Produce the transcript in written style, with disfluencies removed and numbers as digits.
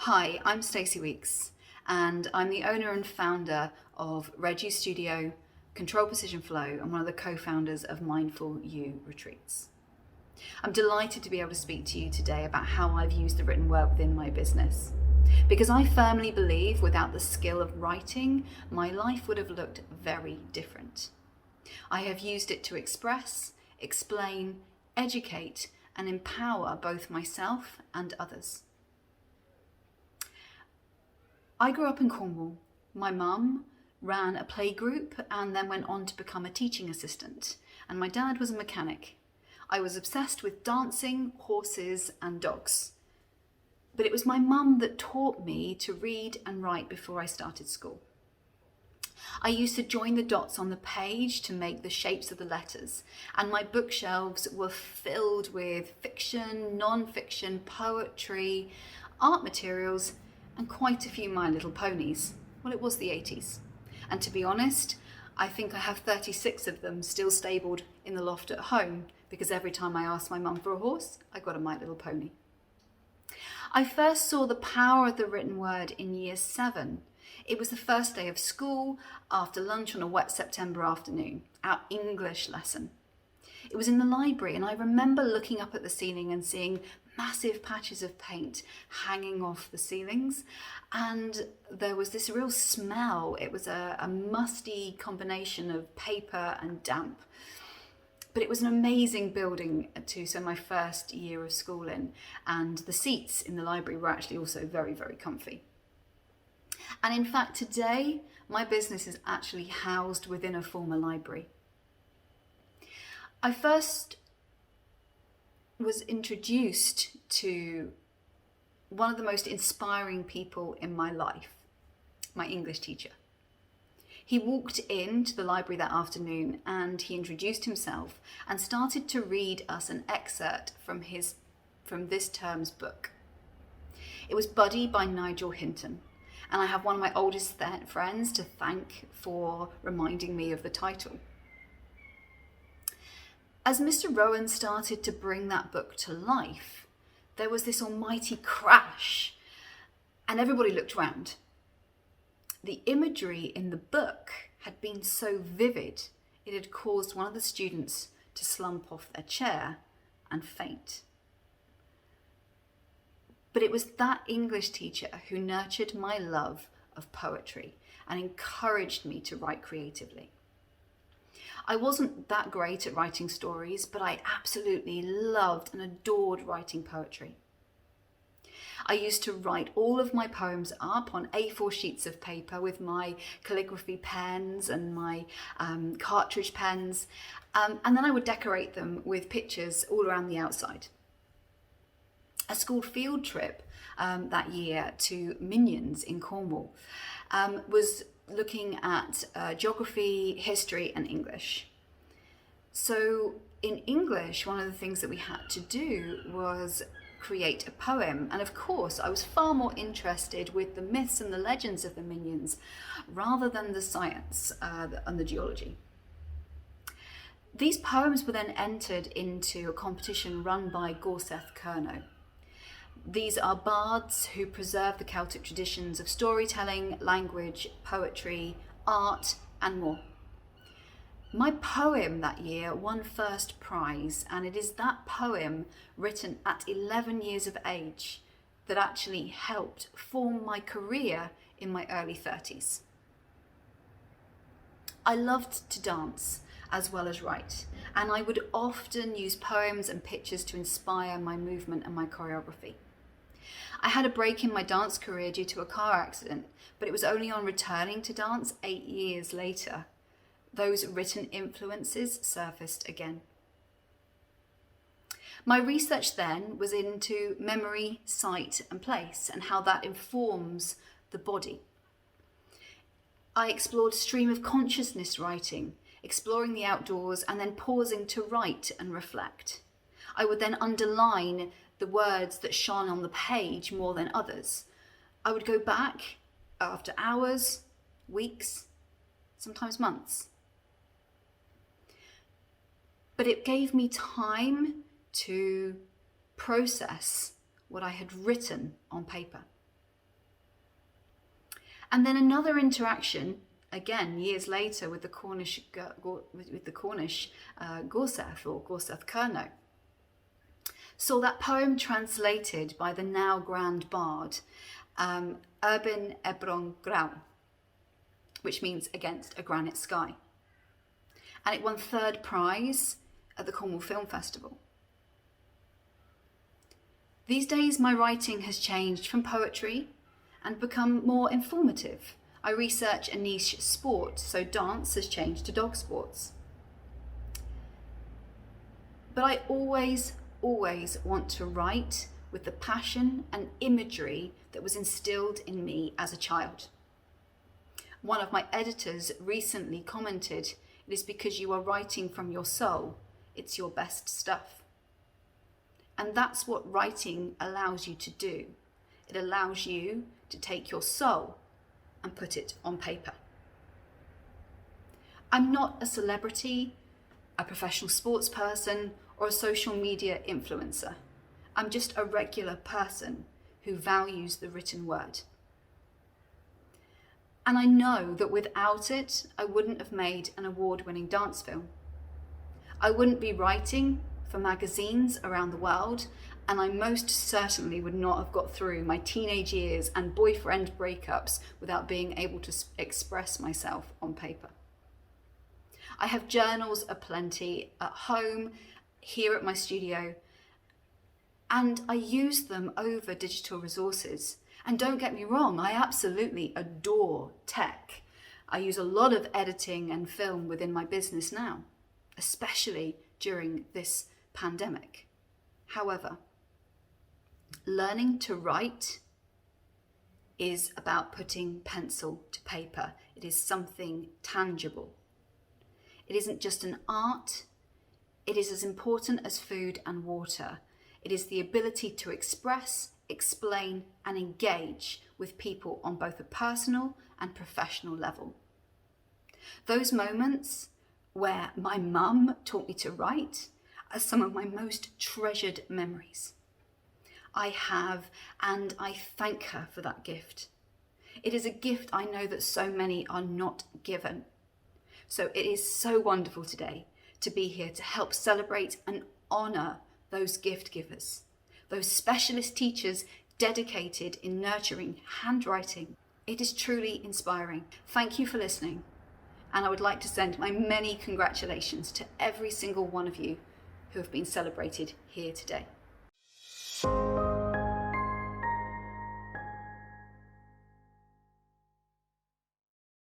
Hi, I'm Stacy Weeks, and I'm the owner and founder of Reggie's Studio, Control Precision Flow, and one of the co-founders of Mindful You Retreats. I'm delighted to be able to speak to you today about how I've used the written word within my business. Because I firmly believe without the skill of writing, my life would have looked very different. I have used it to express, explain, educate, and empower both myself and others. I grew up in Cornwall. My mum ran a playgroup and then went on to become a teaching assistant, and my dad was a mechanic. I was obsessed with dancing, horses, and dogs. But it was my mum that taught me to read and write before I started school. I used to join the dots on the page to make the shapes of the letters, and my bookshelves were filled with fiction, non-fiction, poetry, art materials, and quite a few My Little Ponies. Well, it was the 80s. And to be honest, I think I have 36 of them still stabled in the loft at home, because every time I asked my mum for a horse, I got a My Little Pony. I first saw the power of the written word in year 7. It was the first day of school, after lunch on a wet September afternoon, our English lesson. It was in the library, and I remember looking up at the ceiling and seeing massive patches of paint hanging off the ceilings, and there was this real smell. It was a musty combination of paper and damp. But it was an amazing building to spend my first year of school in, and the seats in the library were actually also very, very comfy. And in fact, today, my business is actually housed within a former library. I first was introduced to one of the most inspiring people in my life, my English teacher. He walked into the library that afternoon and he introduced himself and started to read us an excerpt from this term's book. It was Buddy by Nigel Hinton, and I have one of my oldest friends to thank for reminding me of the title. As Mr. Rowan started to bring that book to life, there was this almighty crash, and everybody looked round. The imagery in the book had been so vivid, it had caused one of the students to slump off their chair and faint. But it was that English teacher who nurtured my love of poetry and encouraged me to write creatively. I wasn't that great at writing stories, but I absolutely loved and adored writing poetry. I used to write all of my poems up on A4 sheets of paper with my calligraphy pens and my cartridge pens, and then I would decorate them with pictures all around the outside. A school field trip that year to Minions in Cornwall was looking at geography, history, and English. So in English, one of the things that we had to do was create a poem. And of course, I was far more interested with the myths and the legends of the Minions rather than the science and the geology. These poems were then entered into a competition run by Gorseth Kerno. These are bards who preserve the Celtic traditions of storytelling, language, poetry, art, and more. My poem that year won first prize, and it is that poem written at 11 years of age that actually helped form my career in my early 30s. I loved to dance as well as write, and I would often use poems and pictures to inspire my movement and my choreography. I had a break in my dance career due to a car accident, but it was only on returning to dance 8 years later those written influences surfaced again. My research then was into memory, sight, and place, and how that informs the body. I explored stream of consciousness writing, exploring the outdoors, and then pausing to write and reflect. I would then underline the words that shone on the page more than others. I would go back after hours, weeks, sometimes months. But it gave me time to process what I had written on paper. And then another interaction, again years later, with the Cornish Gorseth or Gorseth Kerno, saw that poem translated by the now grand bard Erbyn Ebron Grau, which means against a granite sky. And it won third prize at the Cornwall Film Festival. These days my writing has changed from poetry and become more informative. I research a niche sport, so dance has changed to dog sports. But I always want to write with the passion and imagery that was instilled in me as a child. One of my editors recently commented, "It is because you are writing from your soul. It's your best stuff." And that's what writing allows you to do. It allows you to take your soul and put it on paper. I'm not a celebrity, a professional sports person, or a social media influencer. I'm just a regular person who values the written word. And I know that without it, I wouldn't have made an award-winning dance film. I wouldn't be writing for magazines around the world, and I most certainly would not have got through my teenage years and boyfriend breakups without being able to express myself on paper. I have journals aplenty at home, here at my studio, and I use them over digital resources. And don't get me wrong, I absolutely adore tech. I use a lot of editing and film within my business now, especially during this pandemic. However, learning to write is about putting pencil to paper. It is something tangible. It isn't just an art. It is as important as food and water. It is the ability to express, explain, and engage with people on both a personal and professional level. Those moments where my mum taught me to write are some of my most treasured memories. I have, and I thank her for that gift. It is a gift I know that so many are not given. So it is so wonderful today to be here to help celebrate and honour those gift givers, those specialist teachers dedicated in nurturing handwriting. It is truly inspiring. Thank you for listening. And I would like to send my many congratulations to every single one of you who have been celebrated here today.